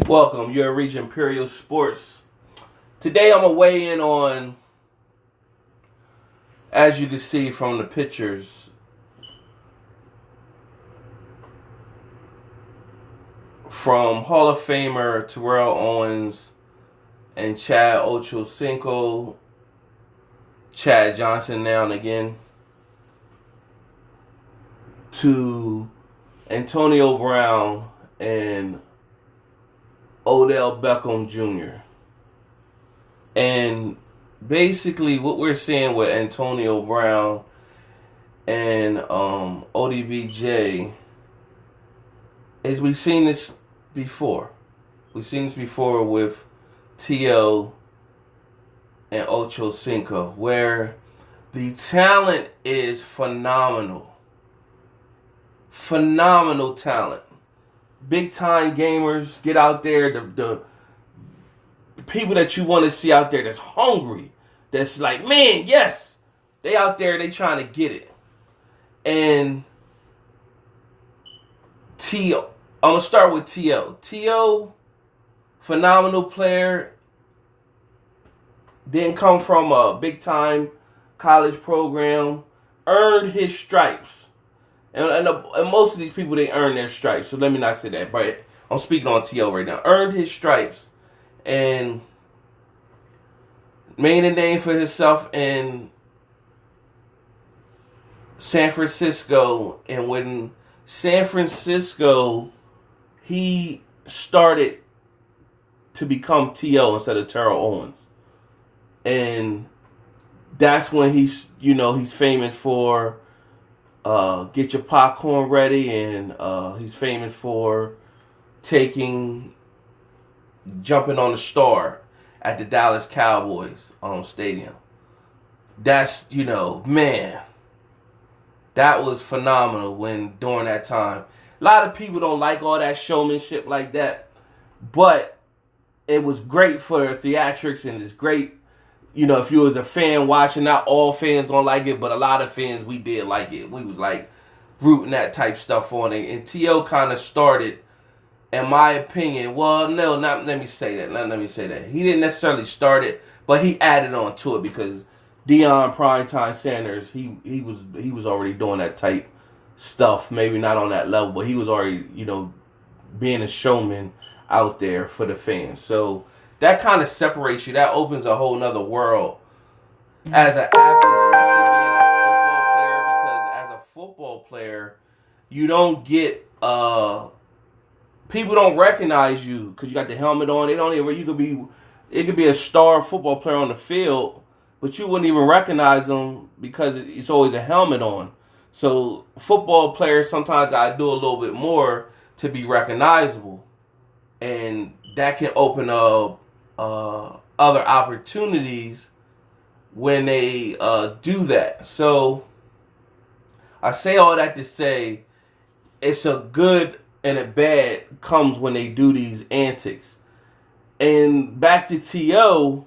Welcome, you're Reach Imperial Sports. Today I'm going to weigh in on, as you can see from the pictures, from Hall of Famer Terrell Owens and Chad Ocho-Cinco, Chad Johnson now and again, to Antonio Brown and Odell Beckham Jr. And basically what we're seeing with Antonio Brown and ODBJ is we've seen this before. We've seen this before with T.O. and Ocho-Cinco, where the talent is phenomenal. Phenomenal talent. Big time gamers, get out there. The people that you want to see out there that's hungry, that's like, man, yes, they out there, they trying to get it. And T.O., I'm going to start with T.O. T.O., phenomenal player, didn't come from a big time college program, earned his stripes. And most of these people, they earn their stripes. So let me not say that. But I'm speaking on T.O. right now. Earned his stripes. And made a name for himself in San Francisco. And when San Francisco, he started to become T.O. instead of Terrell Owens. And that's when he's famous for Get Your Popcorn Ready, and he's famous for jumping on the star at the Dallas Cowboys stadium. That's, man, that was phenomenal during that time. A lot of people don't like all that showmanship like that, but it was great for theatrics, and it's great. If you was a fan watching, not all fans gonna like it, but a lot of fans, we did like it. We was like rooting that type stuff on it. And T.O. kind of started, in my opinion, let me say that. He didn't necessarily start it, but he added on to it because Deion Primetime Sanders, he was already doing that type stuff. Maybe not on that level, but he was already, being a showman out there for the fans. So that kind of separates you. That opens a whole nother world as an athlete, especially being a football player, because as a football player, you don't get, people don't recognize you because you got the helmet on. They don't even, it could be a star football player on the field, but you wouldn't even recognize them because it's always a helmet on. So football players sometimes got to do a little bit more to be recognizable. And that can open up other opportunities when they do that. So I say all that to say it's a good and a bad comes when they do these antics. And back to T.O.,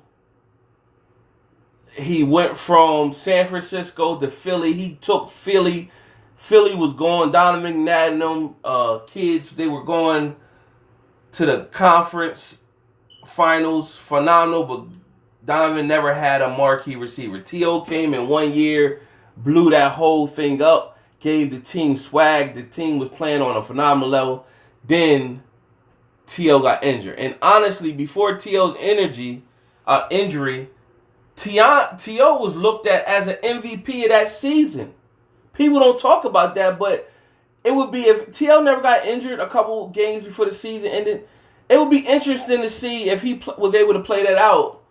he went from San Francisco to Philly. He took Philly. Philly was going, Donovan McNabb and them kids, they were going to the conference finals, phenomenal, but Donovan never had a marquee receiver. T.O. came in 1 year, blew that whole thing up, gave the team swag. The team was playing on a phenomenal level. Then T.O. got injured. And honestly, before T.O.'s injury, T.O. was looked at as an MVP of that season. People don't talk about that, but it would be, if T.O. never got injured a couple games before the season ended, it would be interesting to see if he was able to play that out.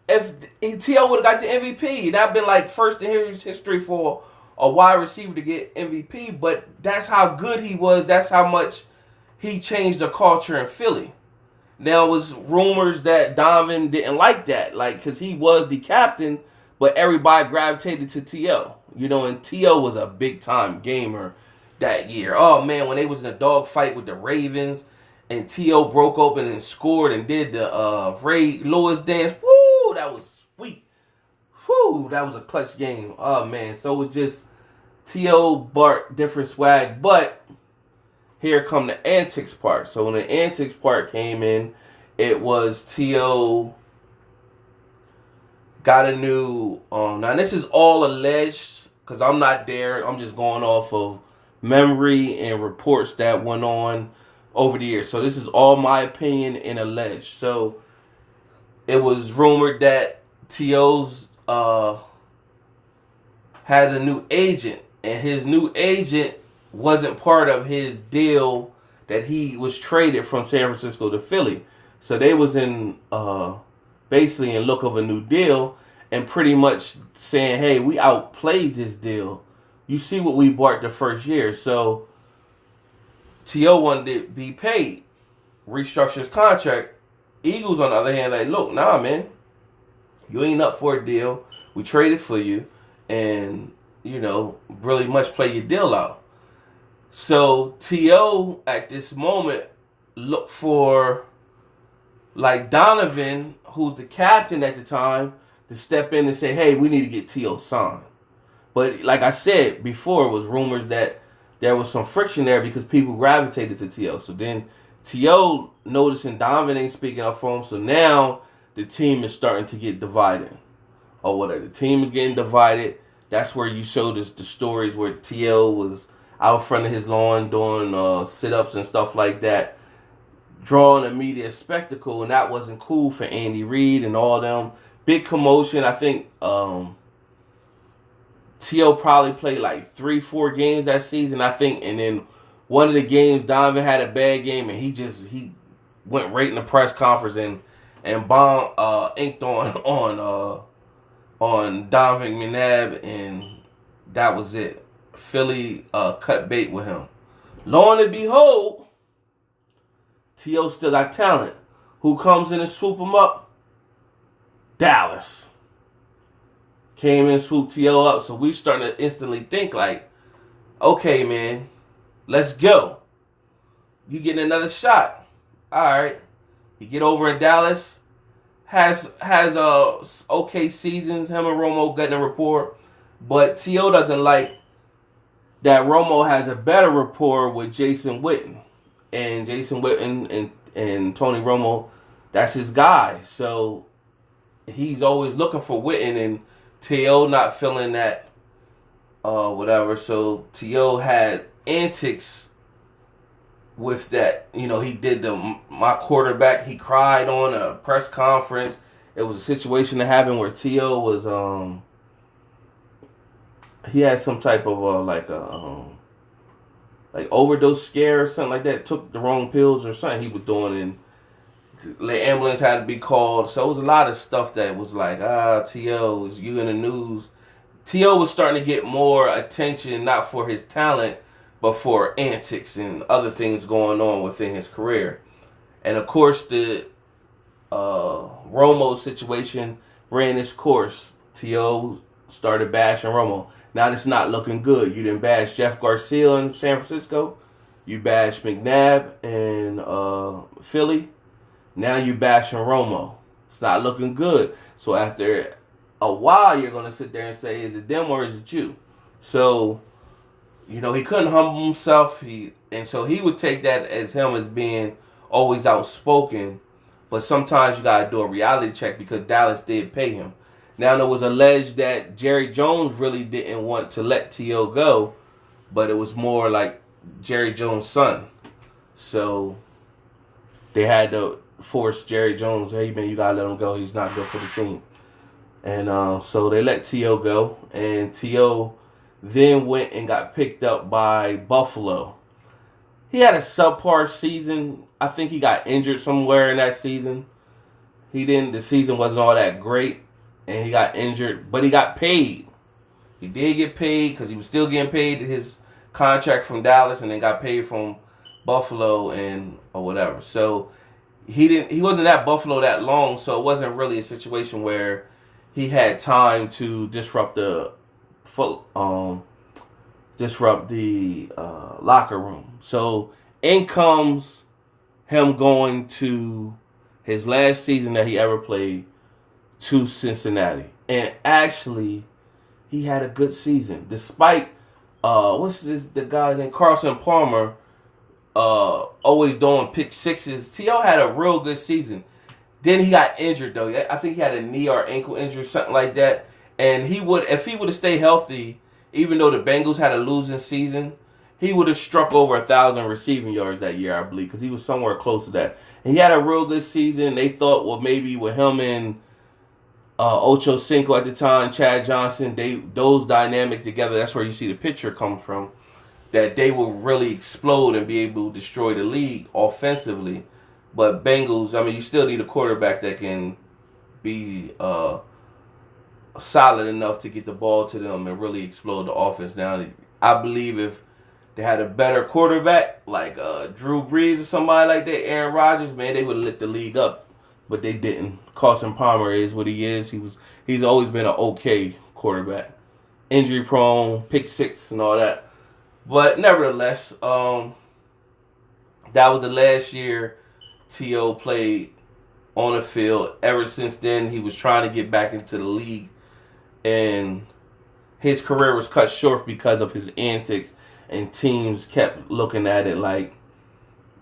If T.O. would have got the MVP, that'd been like first in his history for a wide receiver to get MVP. But that's how good he was. That's how much he changed the culture in Philly. Now, it was rumors that Donovan didn't like that, because he was the captain, but everybody gravitated to T.O. And T.O. was a big-time gamer that year. Oh, man, when they was in a dogfight with the Ravens, and T.O. broke open and scored and did the Ray Lewis dance. Woo, that was sweet. Woo, that was a clutch game. Oh, man. So it was just T.O. Bart, different swag. But here come the antics part. So when the antics part came in, it was T.O. got a new. Now this is all alleged because I'm not there. I'm just going off of memory and reports that went on over the years. So this is all my opinion and alleged. So it was rumored that T.O.'s had a new agent, and his new agent wasn't part of his deal that he was traded from San Francisco to Philly. So they was in basically in look of a new deal and pretty much saying, hey, we outplayed this deal. You see what we bought the first year. So T.O. wanted to be paid, restructure his contract. Eagles, on the other hand, like, look, nah, man, you ain't up for a deal. We traded for you and, really much play your deal out. So T.O. at this moment looked for, like, Donovan, who's the captain at the time, to step in and say, hey, we need to get T.O. signed. But like I said before, it was rumors that there was some friction there because people gravitated to T.O. So then T.O. noticing Donovan ain't speaking up for him. So now the team is starting to get divided. Or whatever. The team is getting divided. That's where you showed us the stories where T.O. was out front of his lawn doing sit-ups and stuff like that, drawing a media spectacle, and that wasn't cool for Andy Reid and all them. Big commotion. I think T.O. probably played like 3-4 games that season, I think, and then one of the games Donovan had a bad game and he went right in the press conference and bomb inked on Donovan McNabb, and that was it. Philly cut bait with him. Lo and behold, T.O. still got talent. Who comes in and swoop him up? Dallas. Came in and swooped T.O. up. So we starting to instantly think like, okay, man, let's go. You getting another shot. All right. You get over in Dallas. Has okay seasons. Him and Romo getting a rapport. But T.O. doesn't like that Romo has a better rapport with Jason Witten. And Jason Witten and Tony Romo, that's his guy. So he's always looking for Witten, and T.O. not feeling that whatever. So T.O. had antics with that. He did my quarterback. He cried on a press conference. It was a situation that happened where T.O. was he had some type of like overdose scare or something like that. Took the wrong pills or something he was doing, and the ambulance had to be called. So it was a lot of stuff that was like, T.O., is you in the news. T.O. was starting to get more attention, not for his talent, but for antics and other things going on within his career. And of course, the Romo situation ran its course. T.O. started bashing Romo. Now it's not looking good. You didn't bash Jeff Garcia in San Francisco. You bashed McNabb in Philly. Now you bashing Romo. It's not looking good. So after a while, you're going to sit there and say, is it them or is it you? So, he couldn't humble himself. So he would take that as him as being always outspoken. But sometimes you got to do a reality check because Dallas did pay him. Now, it was alleged that Jerry Jones really didn't want to let T.O. go, but it was more like Jerry Jones' son. So they had to force Jerry Jones, hey, man, you got to let him go. He's not good for the team. And so they let T.O. go, and T.O. then went and got picked up by Buffalo. He had a subpar season. I think he got injured somewhere in that season. The season wasn't all that great. And he got injured, but he got paid. He did get paid because he was still getting paid his contract from Dallas, and then got paid from Buffalo or whatever. So he wasn't at Buffalo that long, so it wasn't really a situation where he had time to disrupt the locker room. So in comes him going to his last season that he ever played, to Cincinnati. And actually, he had a good season. Despite, the guy named Carson Palmer always doing pick sixes. T.O. had a real good season. Then he got injured though. I think he had a knee or ankle injury, something like that. And if he would have stayed healthy, even though the Bengals had a losing season, he would have struck over 1,000 receiving yards that year, I believe, because he was somewhere close to that. And he had a real good season. They thought, well, maybe with him and Ocho-Cinco at the time, Chad Johnson, those dynamic together, that's where you see the picture comes from, that they will really explode and be able to destroy the league offensively. But Bengals, I mean, you still need a quarterback that can be solid enough to get the ball to them and really explode the offense. Now, I believe if they had a better quarterback like Drew Brees or somebody like that, Aaron Rodgers, man, they would have lit the league up. But they didn't. Carson Palmer is what he is. He's always been an okay quarterback. Injury prone, pick six and all that. But nevertheless, that was the last year T.O. played on the field. Ever since then, he was trying to get back into the league. And his career was cut short because of his antics. And teams kept looking at it like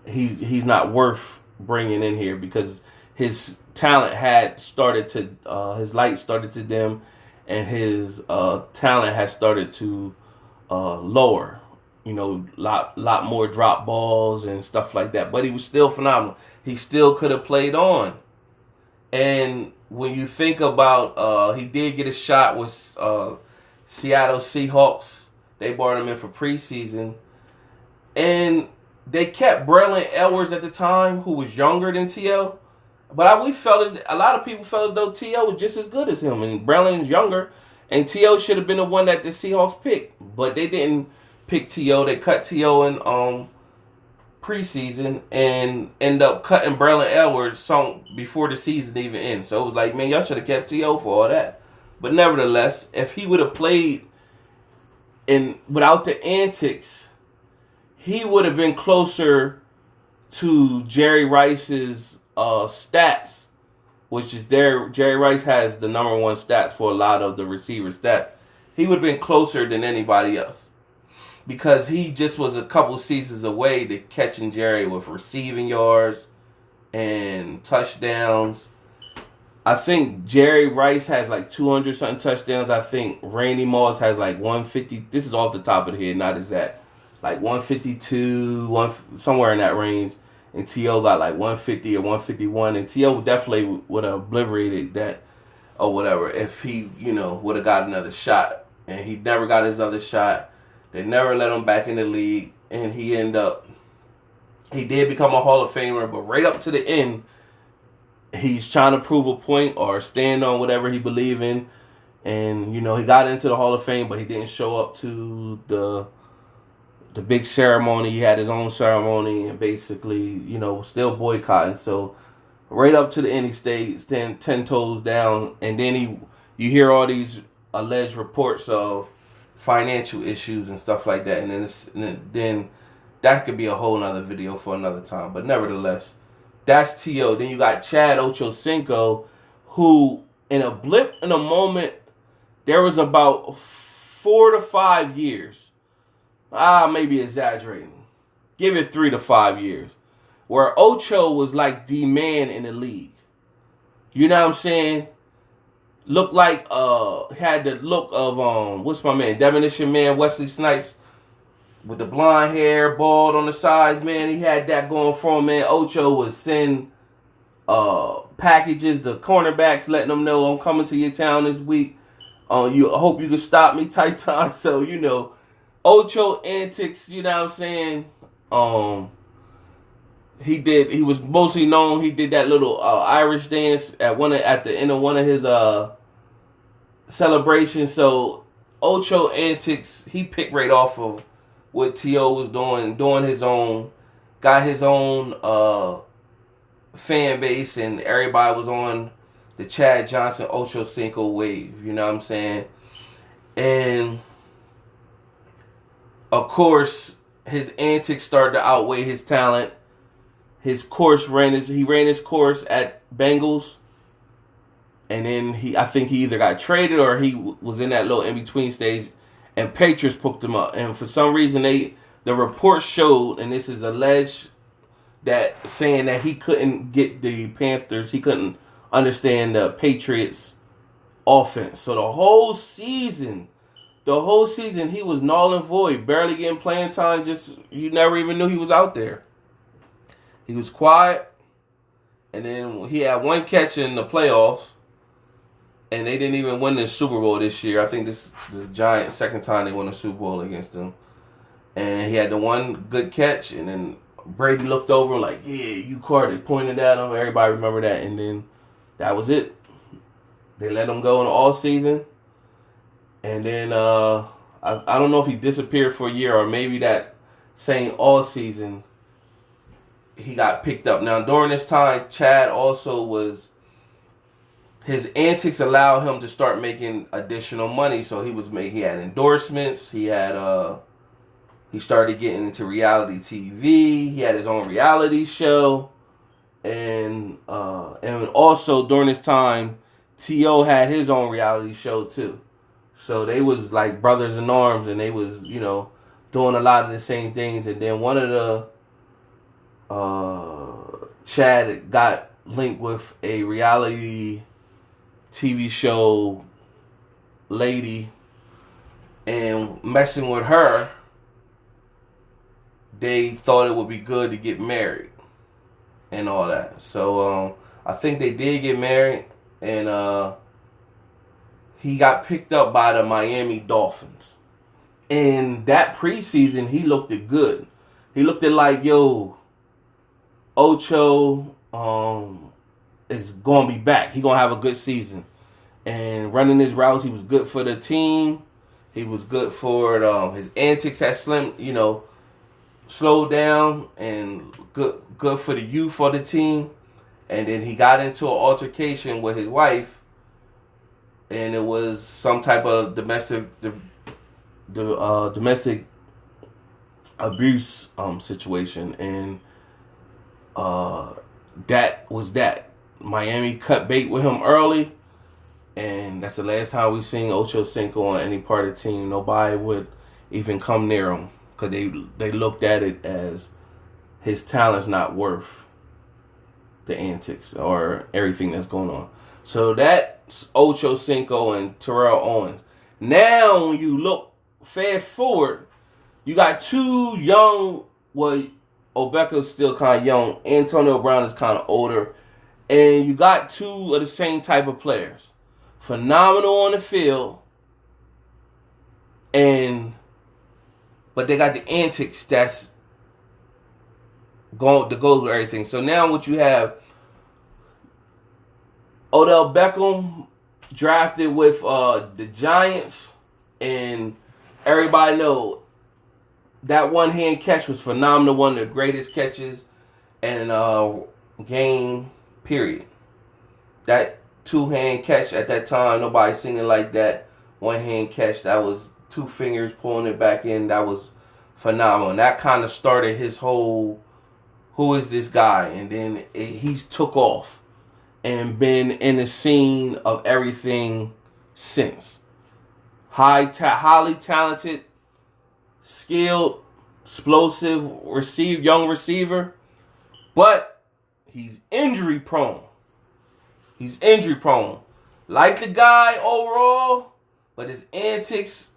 he's not worth bringing in here because his talent had started to, his light started to dim. And his talent had started to lower. You know, lot more drop balls and stuff like that. But he was still phenomenal. He still could have played on. And when you think about, he did get a shot with Seattle Seahawks. They brought him in for preseason. And they kept Braylon Edwards at the time, who was younger than T.O. But a lot of people felt as though T.O. was just as good as him. And Braylon's younger. And T.O. should have been the one that the Seahawks picked. But they didn't pick T.O. They cut T.O. in preseason and end up cutting Braylon Edwards before the season even ended. So it was like, man, y'all should have kept T.O. for all that. But nevertheless, if he would have played without the antics, he would have been closer to Jerry Rice's stats, which is Jerry Rice has the number one stats for a lot of the receiver stats. He would have been closer than anybody else. Because he just was a couple seasons away to catching Jerry with receiving yards and touchdowns. I think Jerry Rice has like 200-something touchdowns. I think Randy Moss has like 150. This is off the top of the head, not exact. Like 152, somewhere in that range. And T.O. got like 150 or 151. And T.O. definitely would have obliterated that or whatever if he, would have got another shot. And he never got his other shot. They never let him back in the league, and he did become a Hall of Famer, but right up to the end, he's trying to prove a point or stand on whatever he believed in. And, he got into the Hall of Fame, but he didn't show up to the big ceremony. He had his own ceremony and basically, still boycotting. So right up to the end, he stayed 10 toes down, and then you hear all these alleged reports of financial issues and stuff like that, and then that could be a whole nother video for another time. But nevertheless, that's T.O. Then you got Chad Ocho-Cinco, who in a blip in a moment, there was about 4 to 5 years. Maybe exaggerating. Give it 3 to 5 years, where Ocho was like the man in the league. You know what I'm saying? Looked like had the look of what's my man, Definition Man, Wesley Snipes, with the blonde hair, bald on the sides, man. He had that going for him, man. Ocho would send packages to cornerbacks, letting them know I'm coming to your town this week. I hope you can stop me type time. So, Ocho antics, you know what I'm saying? He was mostly known, he did that little Irish dance at the end of one of his celebrations. So Ocho antics, he picked right off of what T.O. was doing his own, got his own fan base, and everybody was on the Chad Johnson Ocho-Cinco wave, you know what I'm saying? And of course, his antics started to outweigh his talent. His course he ran his course at Bengals, and then I think he either got traded or he was in that little in between stage, and Patriots picked him up. And for some reason, they the report showed, and this is alleged, that saying that he couldn't get the Panthers, he couldn't understand the Patriots offense. So the whole season he was null and void, barely getting playing time. Just you never even knew he was out there. He was quiet, and then he had one catch in the playoffs, and they didn't even win the Super Bowl this year. I think this Giants second time they won the Super Bowl against them. And he had the one good catch, and then Brady looked over like, yeah, you caught it. Pointed at him. Everybody remember that. And then that was it. They let him go in all season. And then I don't know if he disappeared for a year or maybe that same all season he got picked up. Now, during this time, Chad also was... His antics allowed him to start making additional money. So he had endorsements. He started getting into reality TV. He had his own reality show. And also during this time, T.O. had his own reality show too. So they was like brothers in arms, and they was, doing a lot of the same things. And then one of the Chad got linked with a reality TV show lady, and messing with her, they thought it would be good to get married and all that. So I think they did get married, and he got picked up by the Miami Dolphins. And that preseason, he looked it good. He looked it like, Ocho is going to be back. He going to have a good season. And running his routes, he was good for the team. He was good for his antics had slowed down, and good for the youth for the team. And then he got into an altercation with his wife, and it was some type of domestic abuse situation, and that was that. Miami cut bait with him early, and that's the last time we seen Ocho-Cinco on any part of the team. Nobody would even come near him because they looked at it as his talent's not worth the antics or everything that's going on. So that's Ocho-Cinco and Terrell Owens. Now, when you look fast forward, you got two young. Well, Obeka's still kind of young. Antonio Brown is kind of older. And you got two of the same type of players. Phenomenal on the field. But they got the antics that goes with everything. So now what you have, Odell Beckham drafted with the Giants. And everybody know that one-hand catch was phenomenal. One of the greatest catches in game. Period. That two-hand catch at that time, nobody seen it like that. One-hand catch, that was two fingers pulling it back in. That was phenomenal. And that kind of started his whole, who is this guy? And then he's took off and been in the scene of everything since. Highly talented, skilled, explosive, young receiver, but he's injury prone. Like the guy overall, but his antics,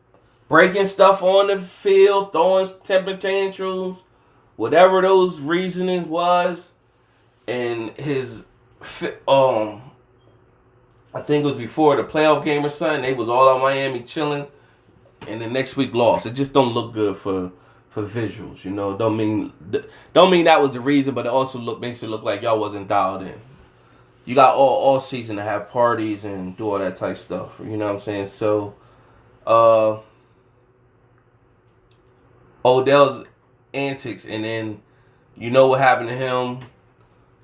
breaking stuff on the field, throwing temper tantrums, whatever those reasonings was, and his, I think it was before the playoff game or something, they was all out Miami chilling, and the next week lost. It just don't look good for visuals, Don't mean that was the reason, but it also makes it look like y'all wasn't dialed in. You got all season to have parties and do all that type stuff. You know what I'm saying? So, Odell's antics, and then you know what happened to him.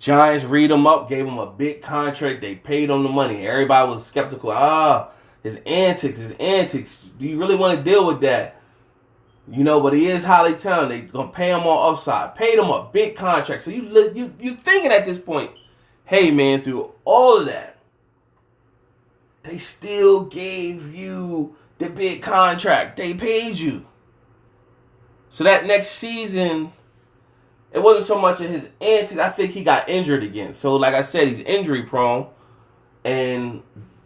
Giants read him up, gave him a big contract. They paid him the money. Everybody was skeptical. His antics. Do you really want to deal with that? But he is highly talented. They gonna pay him on upside. Paid him a big contract. So you thinking at this point, hey man, through all of that, they still gave you the big contract. They paid you. So that next season, it wasn't so much of his antics. I think he got injured again. So like I said, he's injury prone. And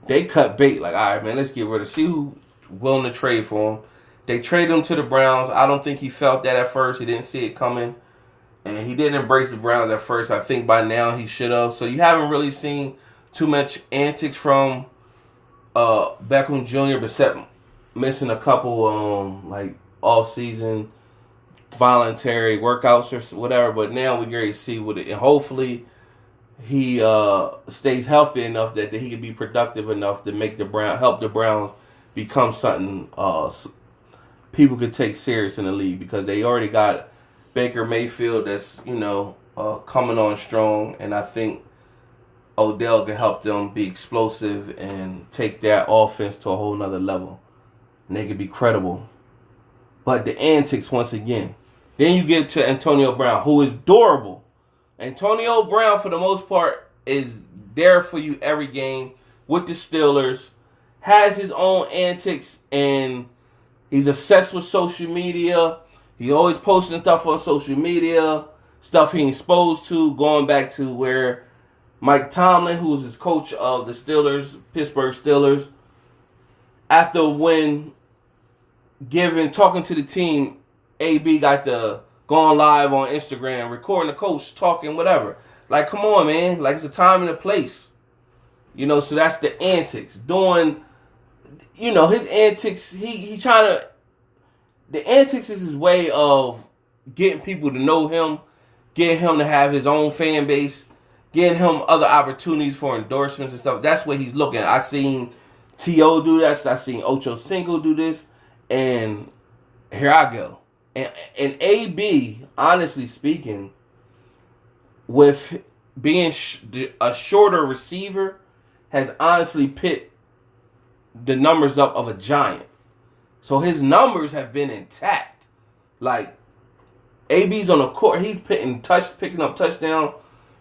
they cut bait. Like, all right, man, let's get rid of, see who's willing to trade for him. They traded him to the Browns. I don't think he felt that at first. He didn't see it coming. And he didn't embrace the Browns at first. I think by now he should have. So you haven't really seen too much antics from Beckham Jr. except missing a couple like off-season voluntary workouts or whatever. But now we're going to see what it, and hopefully he stays healthy enough that he can be productive enough to make help the Browns become something people could take serious in the league, because they already got Baker Mayfield that's coming on strong, and I think Odell can help them be explosive and take their offense to a whole nother level, and they can be credible. But the antics once again. Then you get to Antonio Brown, who is durable. Antonio Brown, for the most part, is there for you every game with the Steelers, has his own antics, and he's obsessed with social media. He always posting stuff on social media, stuff he exposed to, going back to where Mike Tomlin, who was his coach of the Steelers, Pittsburgh Steelers, after a win, talking to the team, AB got the going live on Instagram, recording the coach, talking, whatever. Like, come on, man. Like, it's a time and a place. So that's the antics. Doing, his antics, he trying to, the antics is his way of getting people to know him, getting him to have his own fan base, getting him other opportunities for endorsements and stuff. That's what he's looking at. I seen T.O. do that. I seen Ocho-Cinco do this. And here I go. And AB, honestly speaking, with being a shorter receiver, has honestly put the numbers up of a giant. So his numbers have been intact. Like, AB's on the court. He's picking up touchdown,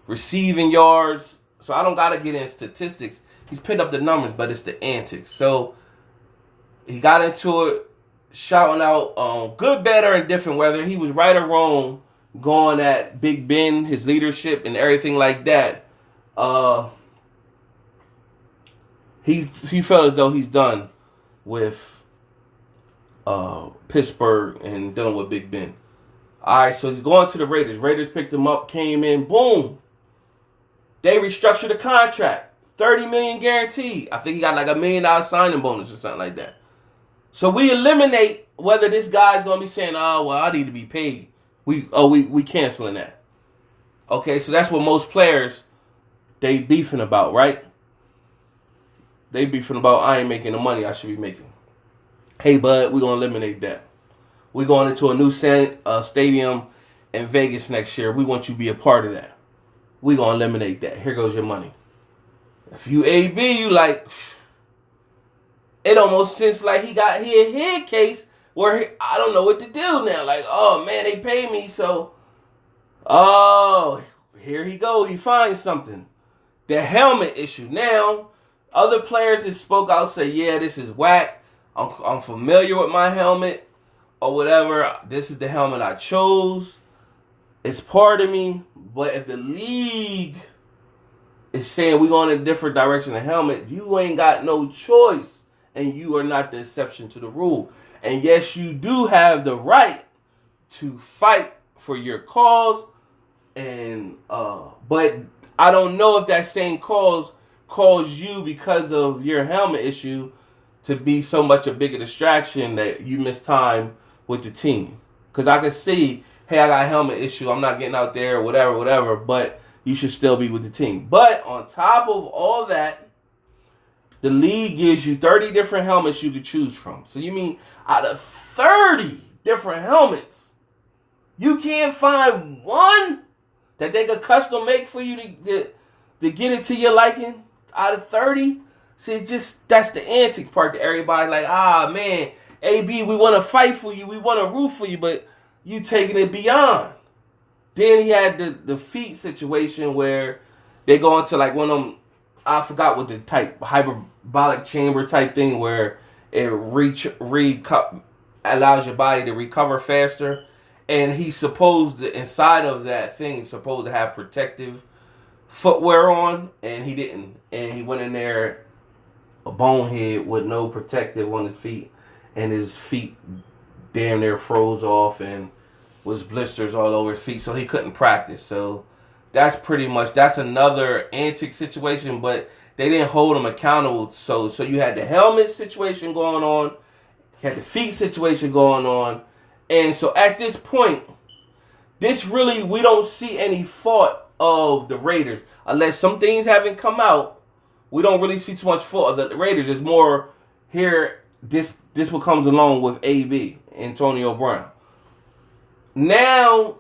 receiving yards. So I don't got to get in statistics. He's picked up the numbers, but it's the antics. So he got into it, shouting out good, bad, or indifferent, whether he was right or wrong, going at Big Ben, his leadership, and everything like that. He felt as though he's done with Pittsburgh and dealing with Big Ben. All right, so he's going to the Raiders. Raiders picked him up, came in, boom. They restructured the contract, $30 million guaranteed. I think he got like $1 million signing bonus or something like that. So we eliminate whether this guy's gonna be saying, "Oh, well, I need to be paid." We canceling that. Okay, so that's what most players they beefing about, right? They beefing about, I ain't making the money I should be making. Hey, bud, we're gonna eliminate that. We're going into a new stadium in Vegas next year. We want you to be a part of that. We're gonna eliminate that. Here goes your money. If you AB, you like. It almost seems like he a head case where I don't know what to do now. Like, oh, man, they pay me, so... Oh, here he go. He finds something. The helmet issue. Now, other players that spoke out say, yeah, this is whack. I'm familiar with my helmet or whatever. This is the helmet I chose. It's part of me. But if the league is saying we're going in a different direction of the helmet, you ain't got no choice. And you are not the exception to the rule. And yes, you do have the right to fight for your cause. And but I don't know if that same cause caused you, because of your helmet issue, to be so much a bigger distraction that you miss time with the team. Because I can see, hey, I got a helmet issue. I'm not getting out there, whatever. But you should still be with the team. But on top of all that, the league gives you 30 different helmets you could choose from. So you mean out of 30 different helmets, you can't find one that they could custom make for you to get it to your liking out of 30? See, it's just, that's the antic part that everybody like, man, AB, we want to fight for you. We want to root for you, but you taking it beyond. Then he had the feet situation where they go into like one of them, I forgot what the type, hyperbolic chamber type thing where it allows your body to recover faster. And he's supposed to, inside of that thing, he's supposed to have protective footwear on, and he didn't. And he went in there a bonehead with no protective on his feet, and his feet damn near froze off and was blisters all over his feet, so he couldn't practice. So that's another antic situation, but they didn't hold him accountable. So you had the helmet situation going on, you had the feet situation going on, and so at this point, we don't see any fault of the Raiders. Unless some things haven't come out, we don't really see too much fault of the Raiders. It's more here, this what comes along with AB, Antonio Brown. Now,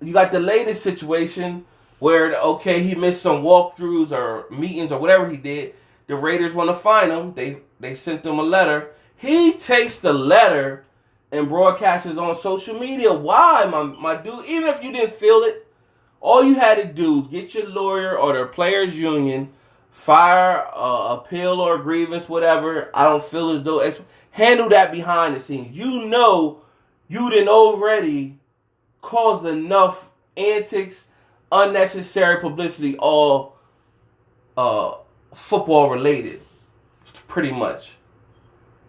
you got the latest situation where, okay, he missed some walkthroughs or meetings or whatever he did. The Raiders want to fine him. They sent him a letter. He takes the letter and broadcasts it on social media. Why, my dude? Even if you didn't feel it, all you had to do is get your lawyer or the players' union, fire, appeal or grievance, whatever. I don't feel as though handle that behind the scenes. You know, you didn't already caused enough antics, unnecessary publicity, all football related, pretty much.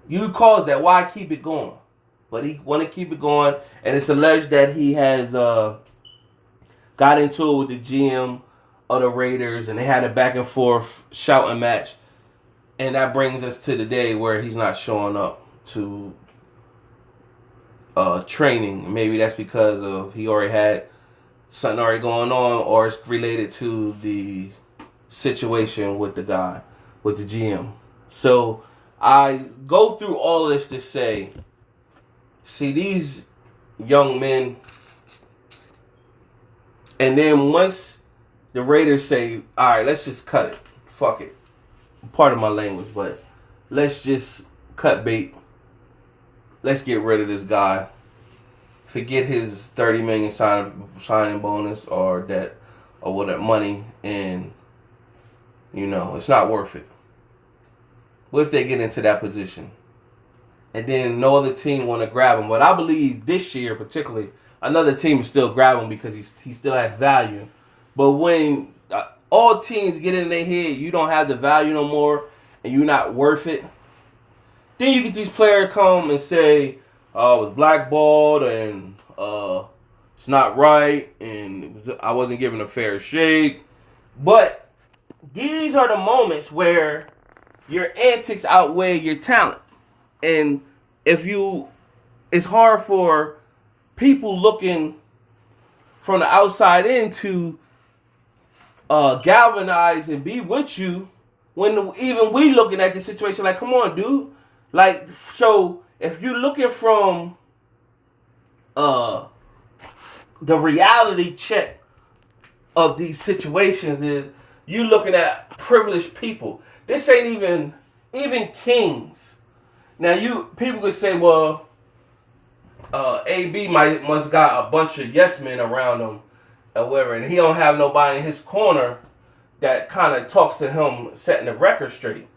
You caused that. Why keep it going? But he want to keep it going, and it's alleged that he has got into it with the GM of the Raiders, and they had a back and forth shouting match, and that brings us to the day where he's not showing up to training. Maybe that's because of he already had something already going on, or it's related to the situation with the guy, with the GM. So I go through all of this to say, see, these young men, and then once the Raiders say, all right, let's just cut it. Fuck it. Part of my language, but let's just cut bait. Let's get rid of this guy. Forget his $30 million signing bonus or that or whatever money, and it's not worth it. What if they get into that position? And then no other team want to grab him. But I believe this year particularly, another team will still grab him because he still has value. But when all teams get in their head, you don't have the value no more, and you're not worth it, then you get these players come and say, I was blackballed, and it's not right, and I wasn't given a fair shake. But these are the moments where your antics outweigh your talent. And it's hard for people looking from the outside in to galvanize and be with you when even we looking at the situation like, come on, dude. Like, so if you're looking from the reality check of these situations, is you looking at privileged people. This ain't even kings. Now people could say, well, AB must got a bunch of yes men around him or whatever, and he don't have nobody in his corner that kind of talks to him setting the record straight.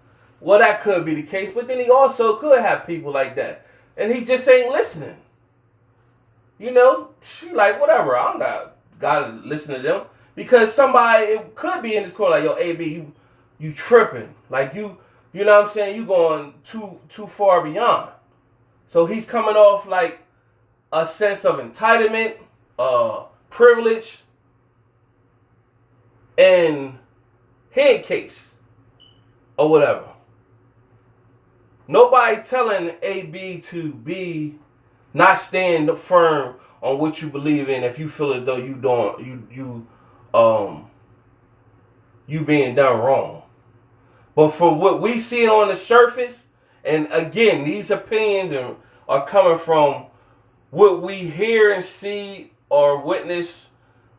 Well, that could be the case, but then he also could have people like that, and he just ain't listening. She like, whatever, I don't gotta listen to them, because somebody, it could be in his corner like, yo, AB, you tripping, like you know what I'm saying, you going too far beyond. So he's coming off like a sense of entitlement, privilege, and head case, or whatever. Nobody telling AB to be not stand firm on what you believe in if you feel as though you being done wrong. But for what we see on the surface, and again, these opinions are coming from what we hear and see or witness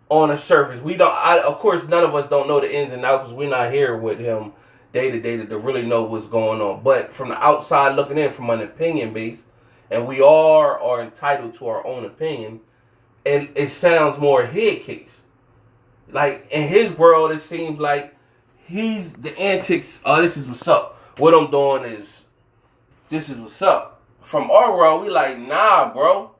on the surface. Of course, none of us don't know the ins and outs because we're not here with him day to day to really know what's going on. But from the outside looking in, from an opinion base, and we are entitled to our own opinion, and it sounds more head case. Like, in his world, it seems like he's the antics, this is what's up. What I'm doing is, this is what's up. From our world, we like, nah, bro.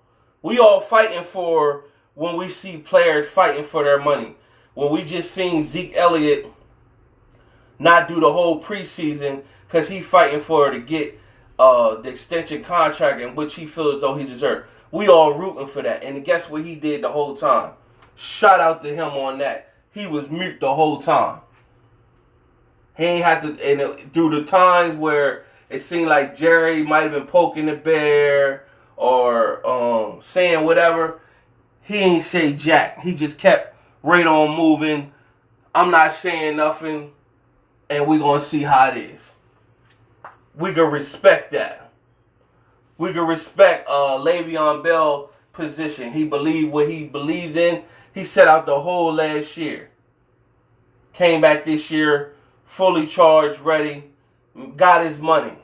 We all fighting for when we see players fighting for their money. When we just seen Zeke Elliott not do the whole preseason because he fighting for to get the extension contract in which he feels as though he deserved. We all rooting for that. And guess what he did the whole time? Shout out to him on that. He was mute the whole time. He ain't had to, and through the times where it seemed like Jerry might have been poking the bear or saying whatever, he ain't say jack. He just kept right on moving. I'm not saying nothing, and we gonna see how it is. We can respect that. We can respect Le'Veon Bell position. He believed what he believed in. He set out the whole last year. Came back this year, fully charged, ready, got his money.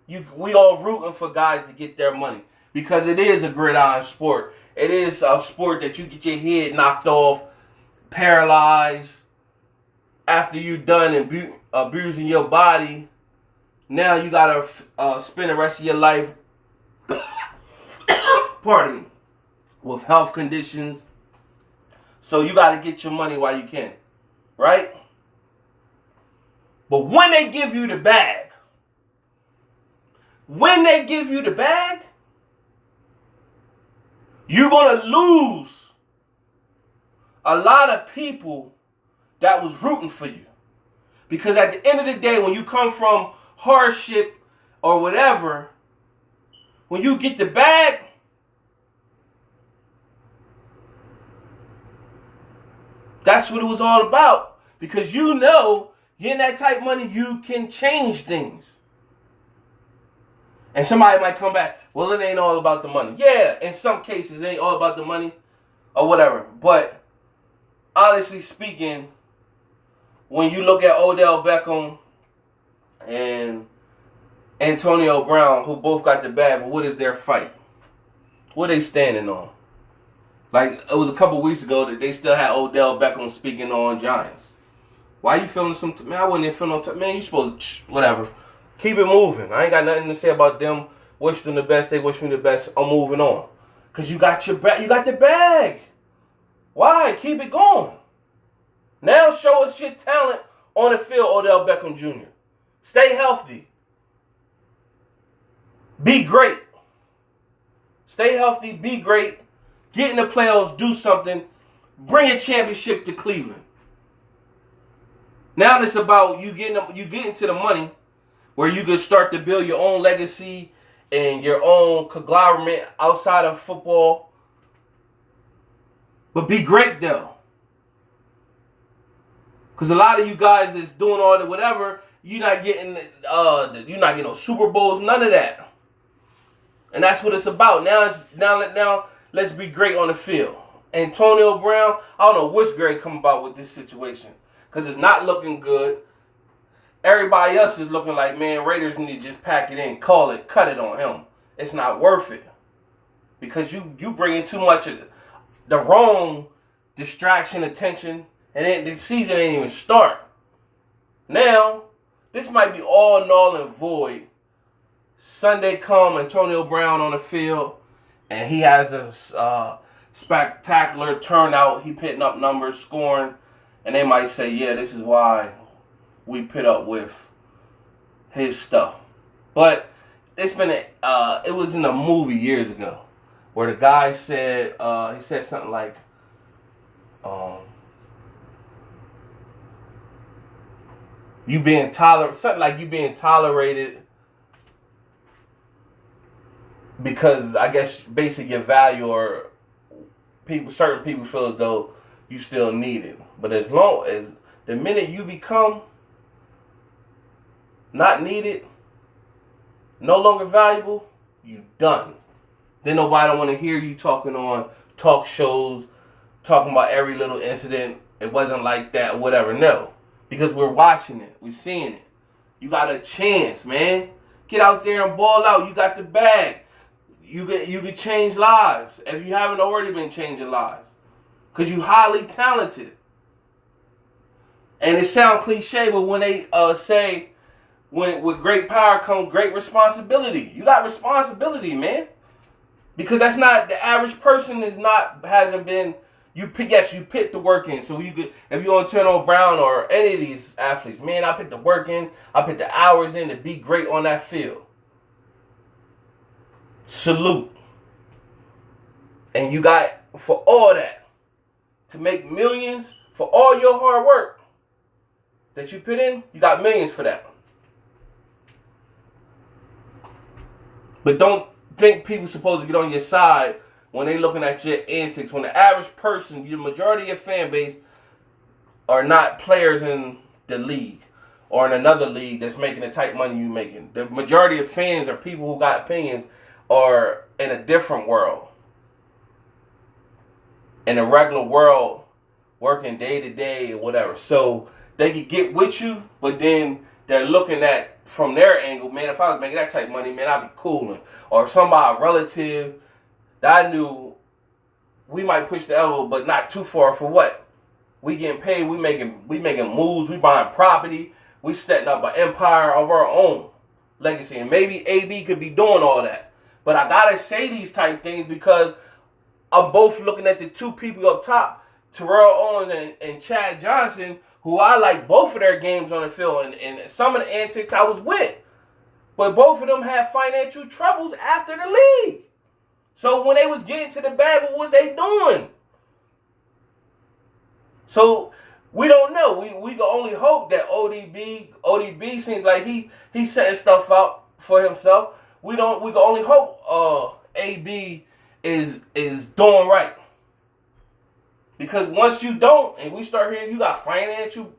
We all rooting for guys to get their money because it is a gridiron sport. It is a sport that you get your head knocked off, paralyzed. After you're done abusing your body, now you gotta spend the rest of your life, pardon me, with health conditions. So you gotta get your money while you can, right? But when they give you the bag, you're gonna lose a lot of people that was rooting for you. Because at the end of the day, when you come from hardship or whatever, when you get the bag, that's what it was all about. Because you know, getting that type of money, you can change things. And somebody might come back, well, it ain't all about the money. Yeah, in some cases, it ain't all about the money or whatever. But honestly speaking, when you look at Odell Beckham and Antonio Brown, who both got the bag, but what is their fight? What are they standing on? Like, it was a couple weeks ago that they still had Odell Beckham speaking on Giants. Why you feeling some... Man, I wouldn't even feel no... Man, you supposed to... Whatever. Keep it moving. I ain't got nothing to say about them. Wish them the best. They wish me the best. I'm moving on. Because you got your bag. You got the bag. Why? Keep it going. Now show us your talent on the field, Odell Beckham Jr. Stay healthy. Be great. Stay healthy. Be great. Get in the playoffs. Do something. Bring a championship to Cleveland. Now it's about you getting to the money where you can start to build your own legacy and your own conglomerate outside of football. But be great though. Because a lot of you guys that's doing all the whatever, you're not getting no Super Bowls, none of that. And that's what it's about. Now let's be great on the field. Antonio Brown, I don't know what's great come about with this situation. Because it's not looking good. Everybody else is looking like, man, Raiders need to just pack it in, call it, cut it on him. It's not worth it. Because you bring in too much of the wrong distraction, attention, and then the season ain't even start. Now, this might be all null and void. Sunday come, Antonio Brown on the field, and he has a spectacular turnout. He pitting up numbers, scoring, and they might say, yeah, this is why we pit up with his stuff. But it's been it was in a movie years ago where the guy said he said something like you being tolerated because I guess basically your value or certain people feel as though you still need it. But as long as the minute you become not needed, no longer valuable, you done. Then nobody don't want to hear you talking on talk shows, talking about every little incident. It wasn't like that or whatever. No. Because we're watching it. We're seeing it. You got a chance, man. Get out there and ball out. You got the bag. You can change lives if you haven't already been changing lives. Because you highly talented. And it sounds cliche, but when they say when with great power comes great responsibility. You got responsibility, man. Because that's not, the average person hasn't been, you put the work in. So you could, if you're Antonio Brown or any of these athletes, man, I put the work in, I put the hours in to be great on that field. Salute. And you got, for all that, to make millions for all your hard work that you put in, you got millions for that. But don't think people supposed to get on your side when they looking at your antics. When the average person, the majority of your fan base are not players in the league or in another league that's making the type money you making. The majority of fans are people who got opinions or in a different world. In a regular world, working day to day or whatever. So they could get with you, but then they're looking at from their angle, man, if I was making that type of money, man, I'd be cooling. Or if somebody, a relative that I knew, we might push the elbow, but not too far for what? We getting paid, we making moves, we buying property, we setting up an empire of our own legacy. And maybe AB could be doing all that. But I gotta say these type things because I'm both looking at the two people up top, Terrell Owens and Chad Johnson, who I like both of their games on the field, and some of the antics I was with. But both of them had financial troubles after the league. So when they was getting to the bag, what was they doing? So we don't know. We can only hope that ODB seems like he's setting stuff out for himself. We can only hope AB is doing right. Because once you don't, and we start hearing you got financial,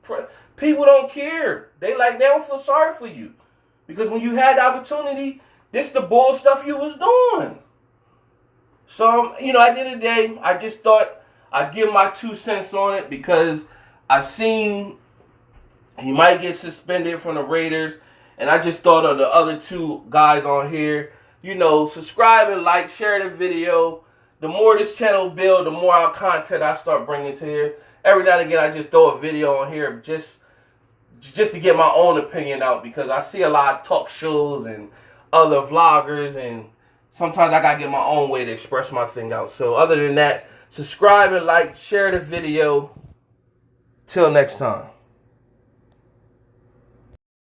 people don't care. They don't feel sorry for you. Because when you had the opportunity, this the bull stuff you was doing. So, at the end of the day, I just thought I'd give my 2 cents on it because I seen he might get suspended from the Raiders. And I just thought of the other 2 guys on here. Subscribe and like, share the video. The more this channel build, the more content I start bringing to here. Every now and again, I just throw a video on here just to get my own opinion out because I see a lot of talk shows and other vloggers, and sometimes I got to get my own way to express my thing out. So other than that, subscribe and like, share the video. Till next time.